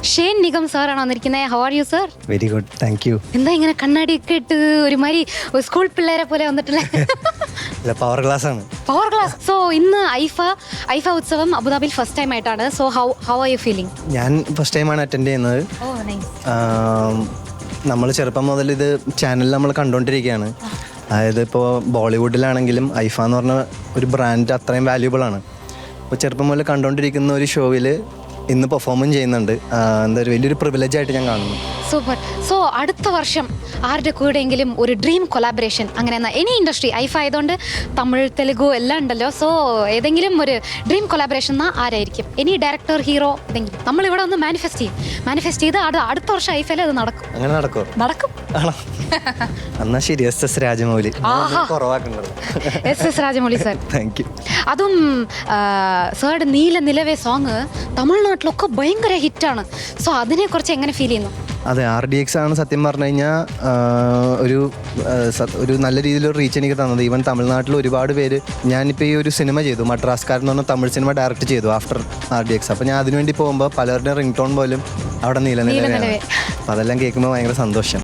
Shane Nigam സാറാണ് വന്നിരിക്കുന്നത്. How are you sir? Very good, thank you. എന്താ ഇങ്ങനെ കണ്ണാടിയൊക്കെ ഇട്ട് ഒരുമാതിരി സ്കൂൾ പിള്ളേരെ പോലെ വന്നിട്ടില്ലേ? പവർ ക്ലാസ് ആണ്. Power class. സോ ഇന്ന് ഐഫ ഉത്സവം അബുദാബിയിൽ ഫസ്റ്റ് ടൈം ആയിട്ടാണ്. So how are you feeling? ഞാൻ ഫസ്റ്റ് ടൈമാണ് അറ്റൻഡ് ചെയ്യുന്നത്. ഓ നൈസ്. നമ്മൾ ചെറുപ്പം മുതൽ ഇത് ചാനലിൽ നമ്മൾ കണ്ടുകൊണ്ടിരിക്കുകയാണ്. അതായത് ഇപ്പോൾ ബോളിവുഡിലാണെങ്കിലും ഐഫ എന്ന് പറഞ്ഞ ഒരു ബ്രാൻഡ് അത്രയും വാല്യൂബിൾ ആണ്. അപ്പോൾ ചെറുപ്പം മുതൽ കണ്ടുകൊണ്ടിരിക്കുന്ന ഒരു ഷോയിൽ ഇന്ന് പെർഫോമും ചെയ്യുന്നുണ്ട്. എന്താ ഒരു വലിയൊരു പ്രിവിലേജ് ആയിട്ട് ഞാൻ കാണുന്നു. സൂപ്പർ. സോ അടുത്ത വർഷം ആരുടെ കൂടെയെങ്കിലും ഒരു ഡ്രീം കൊലാബറേഷൻ അങ്ങനെ എനി ഇൻഡസ്ട്രി, ഐഫ ആയതുകൊണ്ട് തമിഴ് തെലുഗു എല്ലാം ഉണ്ടല്ലോ. സോ ഏതെങ്കിലും ഒരു ഡ്രീം കൊലാബറേഷൻ എന്നാൽ ആരായിരിക്കും? എനി ഡയറക്ടർ, ഹീറോ ഏതെങ്കിലും? നമ്മളിവിടെ ഒന്ന് മാനിഫെസ്റ്റ് ചെയ്ത് അടുത്ത വർഷം ഐഫയിൽ അത് നടക്കും. അങ്ങനെ നടക്കും. ആണോ? എന്നാ ശരി, എസ് രാജമൗലി കുറവാക്കുന്നുണ്ടല്ലോ. S Rajamouli sir. Thank you. അതും സാറുടെ നീല നിലവേ സോങ് തമിഴ്നാട്ടിലൊക്കെ ഭയങ്കര ഹിറ്റാണ്. സോ അതിനെക്കുറിച്ച് എങ്ങനെ ഫീൽ ചെയ്യുന്നു? അതെ, RDX ആണ് സത്യം പറഞ്ഞു കഴിഞ്ഞാൽ ഒരു നല്ല രീതിയിലൊരു റീച്ച് എനിക്ക് തന്നത്. ഈവൻ തമിഴ്നാട്ടിൽ ഒരുപാട് പേര്, ഞാനിപ്പോൾ ഈ ഒരു സിനിമ ചെയ്തു, മദ്രാസ്കാരൻ എന്ന് പറഞ്ഞ തമിഴ് സിനിമ ഡയറക്റ്റ് ചെയ്തു ആഫ്റ്റർ RDX. അപ്പോൾ ഞാൻ അതിനുവേണ്ടി പോകുമ്പോൾ പലരുടെയും റിംഗ് ടോൺ പോലും അവിടെ നീല നിലവേ. അപ്പോൾ അതെല്ലാം കേൾക്കുമ്പോൾ ഭയങ്കര സന്തോഷം.